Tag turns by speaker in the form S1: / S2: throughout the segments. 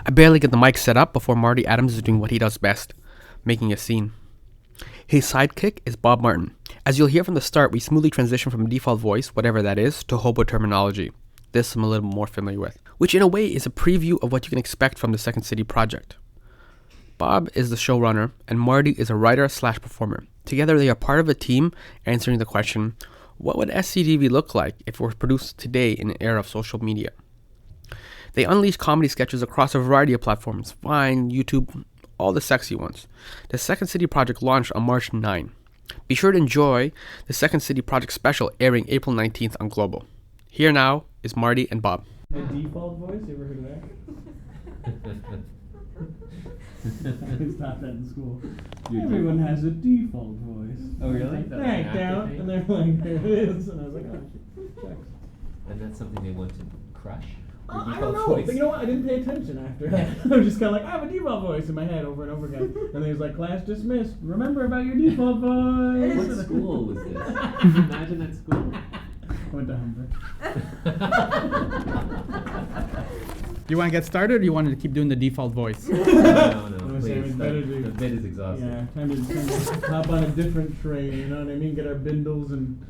S1: I barely get the mic set up before Marty Adams is doing what he does best, making a scene. His sidekick is Bob Martin. As you'll hear from the start, we smoothly transition from default voice, whatever that is, to hobo terminology. This I'm a little more familiar with, which in a way is a preview of what you can expect from the Second City project. Bob is the showrunner, and Marty is a writer/performer. Together they are part of a team answering the question, what would SCTV look like if it were produced today in an era of social media? They unleash comedy sketches across a variety of platforms, Vine, YouTube, all the sexy ones. The Second City project launched on March 9. Be sure to enjoy the Second City project special airing April 19th on Global. Here now is Marty and Bob.
S2: My default voice, you ever heard of that? I was taught that in school. Everyone has a default voice.
S3: Oh, really?
S2: Thank down. And they're like, there it is. And I was like, oh, shit. Shucks.
S3: And that's something they want to crush?
S2: I don't know. But you know what? I didn't pay attention after that. I was just kind of like, I have a default voice in my head over and over again. And he was like, class dismissed. Remember about your default voice.
S3: What school was this? Imagine that school.
S2: I went to Humber.
S4: Do you want to get started, or do you want to keep doing the default voice?
S3: No, please. The bit is exhausting.
S2: Yeah, time to hop on a different train, you know what I mean? Get our bindles and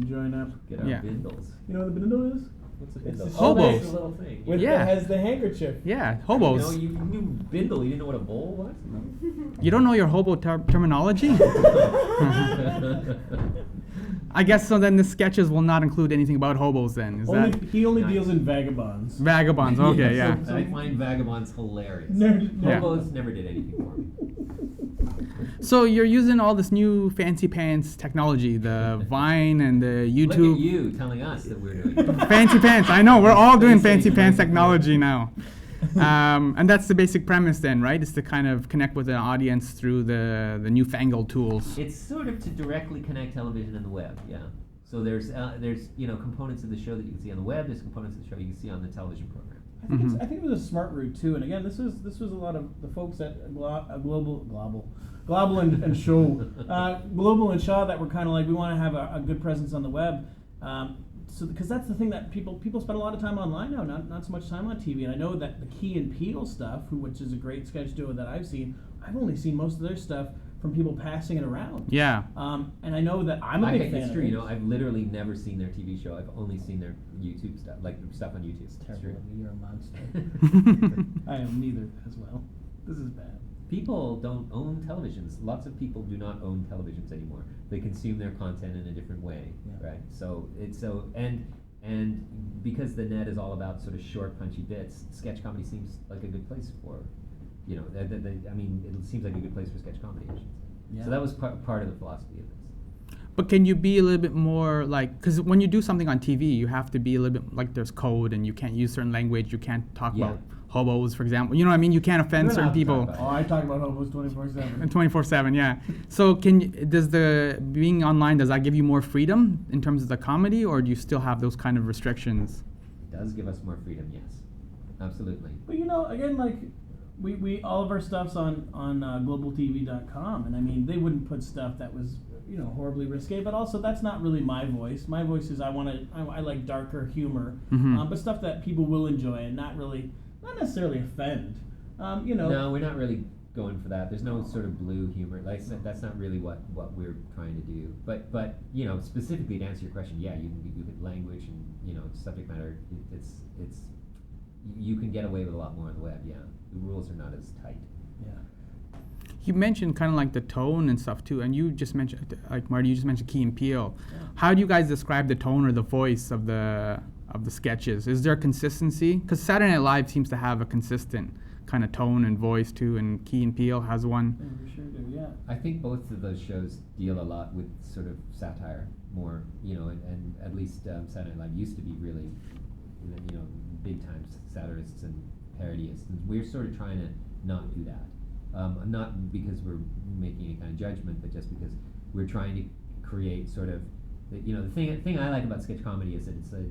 S2: join up.
S3: Get our bindles.
S2: You know what a bindle is?
S3: What's a bindle?
S4: Hobos.
S3: It's a little thing.
S2: With
S4: Yeah.
S2: that has the handkerchief.
S4: Yeah, hobos.
S3: No, you knew bindle. You didn't know what a bowl was?
S4: You don't know your hobo terminology? I guess so. Then the sketches will not include anything about hobos. Then is that
S2: He only deals in vagabonds.
S4: vagabonds? Okay, yeah.
S3: I find vagabonds hilarious.
S4: Yeah.
S3: Hobos never did anything for me.
S4: So you're using all this new fancy pants technology, the Vine and the YouTube.
S3: Look at you telling us that we're doing it.
S4: Fancy pants. I know we're all doing fancy pants technology now. And that's the basic premise then, right? Is to kind of connect with an audience through the newfangled tools.
S3: It's sort of to directly connect television and the web, yeah. So there's components of the show that you can see on the web. There's components of the show you can see on the television program.
S2: I think it was a smart route too. And again, this was a lot of the folks at Global and Show, Global and Shaw that were kind of like, we want to have a good presence on the web. So because that's the thing that people spend a lot of time online now, not so much time on TV. And I know that the Key and Peele stuff, which is a great sketch duo that I've only seen most of their stuff from people passing it around.
S4: Yeah.
S2: And I know that I'm a big fan of it.
S3: You know, I've literally never seen their TV show. I've only seen their YouTube stuff, like stuff on YouTube. It's
S2: Terrible. You're a monster. I am neither as well. This is bad.
S3: People don't own televisions. Lots of people do not own televisions anymore. They consume their content in a different way, right? So and because the net is all about sort of short, punchy bits, sketch comedy seems like a good place for, you know, it seems like a good place for sketch comedy. I should say.
S2: Yeah.
S3: So that was part of the philosophy of this.
S4: But can you be a little bit more like, because when you do something on TV, you have to be a little bit like there's code and you can't use certain language. You can't talk about hobos, for example. You know what I mean? You can't offend certain people.
S2: I talk about hobos 24/7.
S4: And 24/7, yeah. So does the being online, does that give you more freedom in terms of the comedy, or do you still have those kind of restrictions?
S3: It does give us more freedom, yes, absolutely.
S2: But you know, again, like we all of our stuff's on globaltv.com, and I mean they wouldn't put stuff that was horribly risque, but also that's not really my voice. My voice is I like darker humor, but stuff that people will enjoy and not necessarily offend.
S3: No, we're not really going for that. There's no sort of blue humor. Like that's not really what we're trying to do. But specifically to answer your question, yeah, you can language and subject matter. It's you can get away with a lot more on the web. Yeah, the rules are not as tight.
S2: Yeah.
S4: You mentioned kind of like the tone and stuff too, and you just mentioned, like Marty, you just mentioned Key and Peele.
S2: Yeah.
S4: How do you guys describe the tone or the voice of the sketches? Is there consistency? Because Saturday Night Live seems to have a consistent kind of tone and voice too, and Key and Peele has one.
S2: Yeah, we sure do, yeah.
S3: I think both of those shows deal a lot with sort of satire more, and at least Saturday Night Live used to be really, big time satirists and parodyists, and we're sort of trying to not do that. Not because we're making any kind of judgment, but just because we're trying to create sort of, the thing I like about sketch comedy is that it's a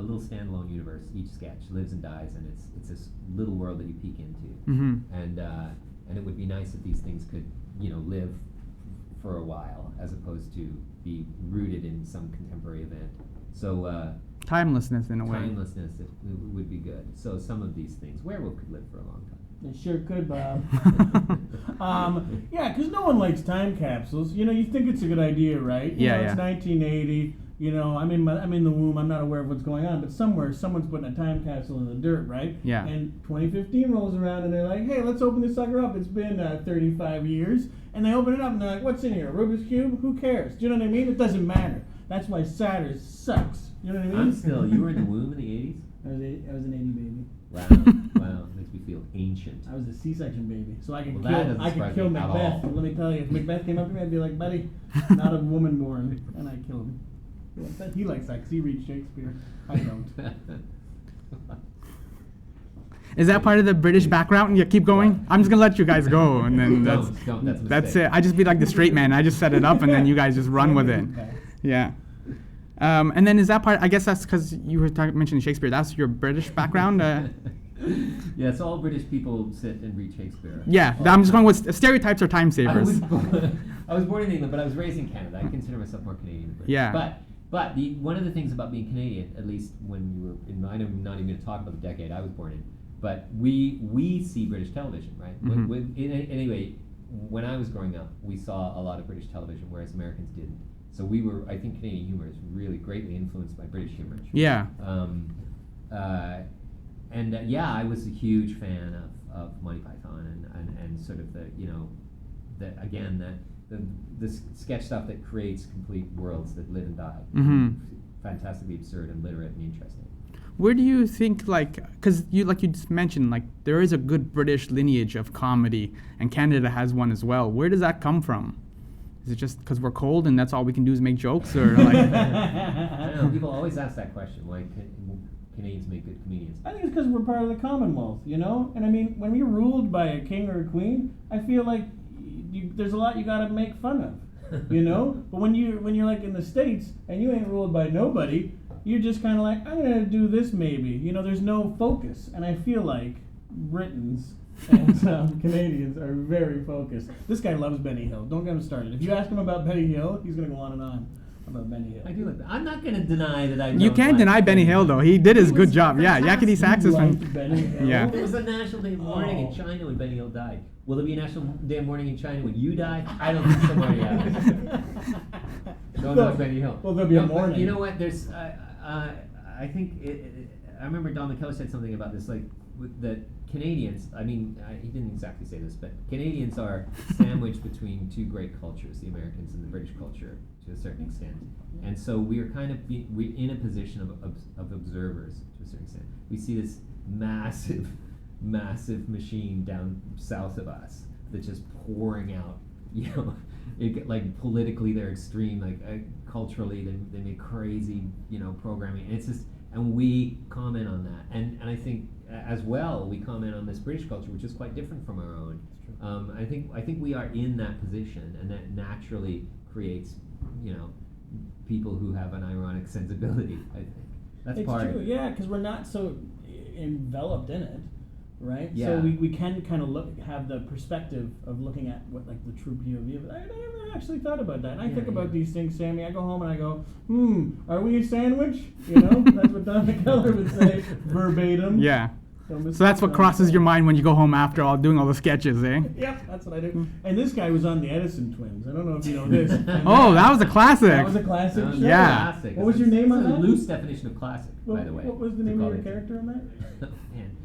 S3: little standalone universe. Each sketch lives and dies, and it's this little world that you peek into.
S4: Mm-hmm.
S3: And it would be nice if these things could, live for a while, as opposed to be rooted in some contemporary event. So
S4: Timelessness in a way.
S3: Timelessness would be good. So some of these things, werewolf could live for a long time.
S2: It sure could, Bob. Yeah, because no one likes time capsules. You know, you think it's a good idea, right? You know, it's 1980. You know, I'm in the womb. I'm not aware of what's going on, but somewhere someone's putting a time capsule in the dirt, right?
S4: Yeah.
S2: And 2015 rolls around, and they're like, "Hey, let's open this sucker up. It's been 35 years." And they open it up, and they're like, "What's in here? A Rubik's cube? Who cares?" Do you know what I mean? It doesn't matter. That's why Saturn sucks. You know what I mean?
S3: You were in the womb in the 80s?
S2: I was an 80 baby.
S3: Wow, makes me feel ancient.
S2: I was a C-section baby, so I could
S3: Well,
S2: kill
S3: me at
S2: Macbeth.
S3: all.
S2: But let me tell you, if Macbeth came up to me, I'd be like, "Buddy, not a woman born," and I'd kill him. He likes that because he reads Shakespeare. I don't.
S4: Is that part of the British background? Yeah, keep going. I'm just gonna let you guys go, and then
S3: That's a
S4: that's
S3: mistake.
S4: it. I just be like the straight man. I just set it up, and then you guys just run with it. Yeah. And then is that part? I guess that's because you were mentioning Shakespeare. That's your British background.
S3: Yes, all British people sit and read Shakespeare.
S4: Yeah, I'm just going with stereotypes or time savers.
S3: I was born in England, but I was raised in Canada. I consider myself more Canadian than British.
S4: Yeah.
S3: But one of the things about being Canadian, at least when you were in, I'm not even going to talk about the decade I was born in, but we see British television, right?
S4: Mhm.
S3: Anyway, when I was growing up, we saw a lot of British television, whereas Americans didn't. So I think Canadian humor is really greatly influenced by British humor.
S4: Yeah.
S3: I was a huge fan of Monty Python and sort of the sketch stuff that creates complete worlds that live and die.
S4: Mm-hmm.
S3: Fantastically absurd and literate and interesting.
S4: Where do you think, because you just mentioned, there is a good British lineage of comedy, and Canada has one as well. Where does that come from? Is it just because we're cold and that's all we can do is make jokes, or
S3: I don't know. People always ask that question. Why Canadians make good comedians?
S2: I think it's because we're part of the Commonwealth, you know? And I mean, when we're ruled by a king or a queen, I feel like there's a lot you gotta make fun of, you know? But when you're like in the States and you ain't ruled by nobody, you're just kind of like, I'm gonna do this maybe. You know, there's no focus. And I feel like Britons and Canadians are very focused. This guy loves Benny Hill. Don't get him started. If you ask him about Benny Hill, he's gonna go on and on about Benny Hill.
S3: I do like that. I'm not gonna deny that I.
S4: You
S3: don't
S4: can't
S3: like
S4: deny Benny Hill though. He did his good job. Yeah,
S3: fantastic.
S4: Yakety Sax is from.
S2: Benny Hill?
S4: Yeah.
S3: There was a National Day of Mourning in China when Benny Hill died. Will there be a National Day of Mourning in China when you die? I don't think so, Marty. Don't know Benny Hill.
S2: Well, there'll be a mourning.
S3: You know what? There's. I think I remember Don McKellar said something about this, that Canadians. I mean, he didn't exactly say this, but Canadians are sandwiched between two great cultures, the Americans and the British culture, to a certain extent. And so we're we're in a position of observers to a certain extent. We see this massive machine down south of us that's just pouring out, politically they're extreme, culturally they make crazy, programming. And it's just, and we comment on that. And I think as well we comment on this British culture, which is quite different from our own. I think we are in that position, and that naturally creates, people who have an ironic sensibility. I think that's
S2: it's
S3: part
S2: true,
S3: of it.
S2: yeah, because we're not so enveloped in it, right?
S3: Yeah.
S2: So we can kind of have the perspective of looking at what the true POV of it. I never actually thought about that. And I think about these things, Sammy. I go home and I go, are we a sandwich? That's what Don McKellar would say verbatim.
S4: Yeah. So that's what crosses your mind when you go home after doing all the sketches, eh?
S2: Yep, that's what I do. And this guy was on the Edison Twins. I don't know if you know this.
S4: Oh, that was a classic.
S2: That was a classic show.
S4: Yeah.
S3: Classic.
S2: What was your name on
S3: It's
S2: that?
S3: a loose definition of classic, by the way.
S2: What was the name of your character in that?
S3: Man.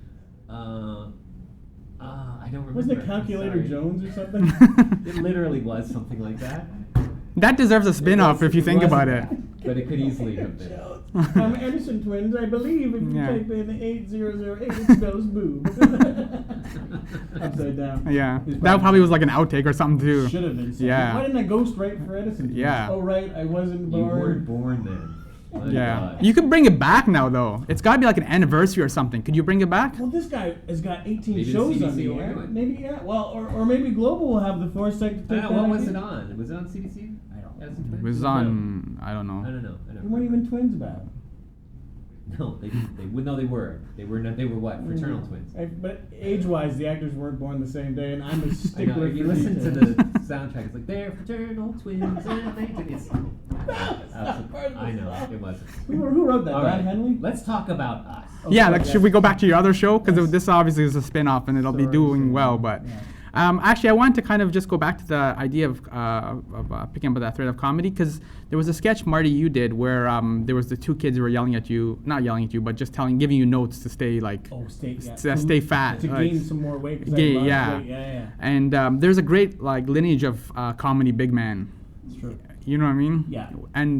S3: I don't remember.
S2: Wasn't it
S3: I'm
S2: Calculator
S3: sorry.
S2: Jones or something?
S3: It literally was something like that.
S4: That deserves a spin-off if you think about it.
S3: But it could easily have been.
S2: Edison Twins, I believe if you
S4: Yeah.
S2: type in 8008, it spells boob. Upside down.
S4: Yeah. That probably was like an outtake or something too.
S2: Should have been. Something.
S4: Yeah.
S2: Why didn't I ghost write for Edison Twins?
S4: Yeah.
S2: Oh, right, I wasn't
S3: You
S2: born.
S3: weren't born then. My
S4: Yeah.
S3: God.
S4: You could bring it back now though. It's got to be like an anniversary or something. Could you bring it back?
S2: Well, this guy has got 18
S3: Maybe the
S2: shows on
S3: CBC
S2: the
S3: will
S2: air.
S3: do it.
S2: Maybe, yeah. Well, or maybe Global will have the foresight to take
S3: I don't know,
S2: that
S3: what was
S2: idea.
S3: it on? Was it on CBC?
S2: I don't know.
S3: Edison
S4: It
S3: Twins?
S4: was on. I don't
S3: I
S4: know.
S3: don't know.
S2: They weren't even twins about.
S3: No, they didn't. They were. They were not. They were what? Fraternal twins.
S2: But age-wise, the actors weren't born the same day, and I'm a
S3: I know.
S2: stickler
S3: If you
S2: for
S3: listen to
S2: details.
S3: the soundtrack, it's like they're fraternal twins, and it's. I know it wasn't.
S2: Who wrote that?
S3: All
S2: Don
S3: right,
S2: Henley?
S3: let's talk about us.
S2: Okay,
S4: Yeah, like
S2: yes.
S4: should we go back to your other show? Because
S2: Yes.
S4: this obviously is a spin-off and it'll be
S2: Sorry,
S4: doing
S2: sorry.
S4: well. But
S2: Yeah.
S4: actually, I wanted to kind of just go back to the idea of picking up that thread of comedy, because there was a sketch, Marty, you did where there was the two kids who were yelling at you, not yelling at you, but just giving you notes to stay like,
S2: Oh, stay
S4: stay fat.
S2: To
S4: like-
S2: gain some more weight. 'Cause I
S4: Gain,
S2: lost
S4: yeah.
S2: weight. Yeah.
S4: And there's a great like lineage of comedy big man.
S2: It's true.
S4: You know what I mean?
S2: Yeah.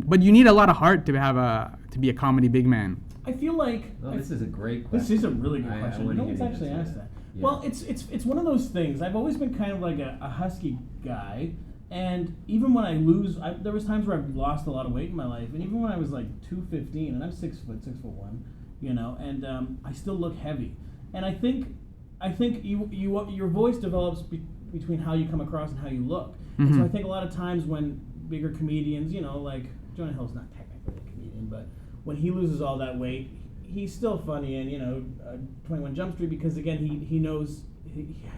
S4: But you need a lot of heart to be a comedy big man.
S2: I feel like
S3: Well, this is a great question.
S2: this is a really good
S3: I
S2: question.
S3: wanna
S2: No
S3: get
S2: one's
S3: into
S2: actually asked
S3: that.
S2: that.
S3: Yeah.
S2: Well, it's one of those things. I've always been kind of like a husky guy, and even when I lose, there was times where I've lost a lot of weight in my life, and even when I was like 215, and I'm 6'1", you know, and I still look heavy. And I think your voice develops between how you come across and how you look. And so I think a lot of times when bigger comedians, you know, like Jonah Hill's not technically a comedian, but when he loses all that weight, he's still funny in, 21 Jump Street, because again he knows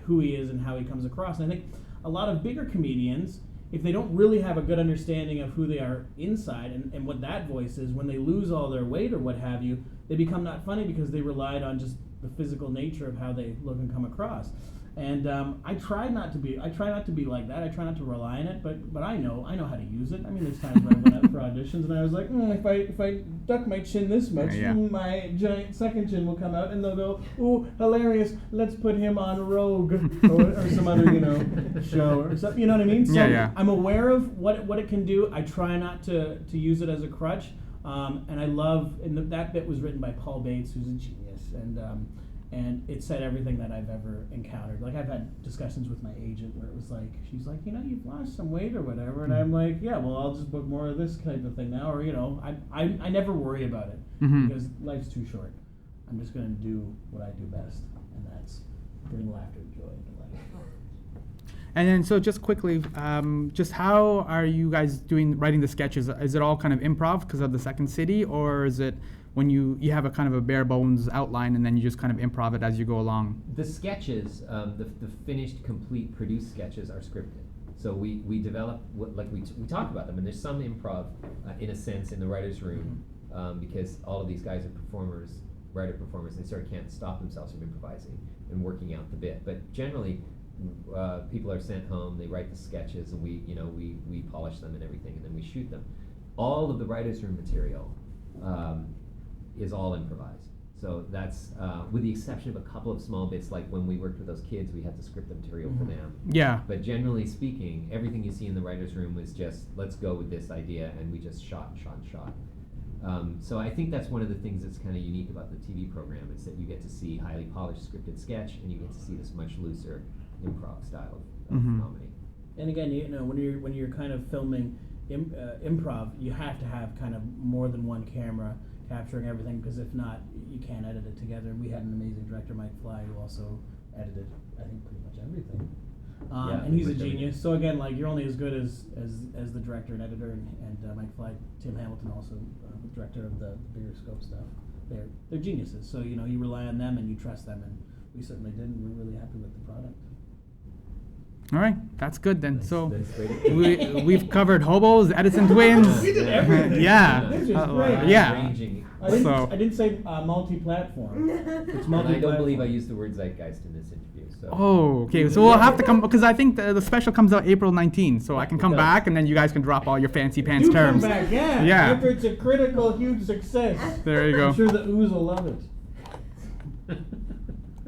S2: who he is and how he comes across. And I think a lot of bigger comedians, if they don't really have a good understanding of who they are inside and what that voice is, when they lose all their weight or what have you, they become not funny because they relied on just the physical nature of how they look and come across. And I try not to be like that. I try not to rely on it, but I know how to use it. I mean, there's times where I went out for auditions and I was like, if I duck my chin this much,
S4: Yeah.
S2: my giant second chin will come out, and they'll go, ooh, hilarious, let's put him on Rogue or some other show or something. You know what I mean? So
S4: Yeah.
S2: I'm aware of what it can do. I try not to use it as a crutch, and I love, and that bit was written by Paul Bates, who's a genius, and it said everything that I've ever encountered. Like, I've had discussions with my agent where it was like, she's like, you've lost some weight or whatever, and I'm like, yeah, well, I'll just book more of this type of thing now, or I never worry about it because life's too short. I'm just gonna do what I do best, and that's bring laughter and joy into life.
S4: And then, so just quickly, just how are you guys writing the sketches? Is it all kind of improv because of the Second City, or is it when you have a kind of a bare bones outline and then you just kind of improv it as you go along?
S3: The sketches, the finished, complete, produced sketches are scripted. So we develop, we talk about them, and there's some improv, in a sense, in the writer's room, because all of these guys are writer-performers, they sort of can't stop themselves from improvising and working out the bit. But generally, people are sent home, they write the sketches, and we polish them and everything, and then we shoot them. All of the writer's room material is all improvised. So that's, with the exception of a couple of small bits, like when we worked with those kids, we had to script the material for them.
S4: Yeah.
S3: But generally speaking, everything you see in the writer's room was just, let's go with this idea, and we just shot. So I think that's one of the things that's kind of unique about the TV program, is that you get to see highly polished scripted sketch, and you get to see this much looser improv style of comedy.
S2: And again, when you're kind of filming improv, you have to have kind of more than one camera capturing everything, because if not, you can't edit it together. And we had an amazing director, Mike Fly, who also edited, I think, pretty much everything. And he's a genius. So again, like, you're only as good as the director and editor, and Mike Fly, Tim Hamilton, also director of the bigger scope stuff. They're geniuses. So you rely on them and you trust them, and we certainly did, and we're really happy with the product.
S4: All right, that's good then. So
S3: That's great.
S4: we've covered hobos, Edison twins.
S2: We did everything.
S4: Yeah.
S2: This is great.
S4: Yeah.
S3: Ranging.
S2: I didn't say multi-platform. It's
S3: And I
S2: multi-platform.
S3: don't believe I used the word zeitgeist in this interview. So.
S4: Oh, okay. So we'll have to come, because I think the special comes out April 19th. So I can come
S3: It does.
S4: back and then you guys can drop all your fancy pants
S2: Do come
S4: terms.
S2: back, yeah.
S4: Yeah.
S2: After it's a critical, huge success.
S4: There you go.
S2: I'm sure the ooze will love it.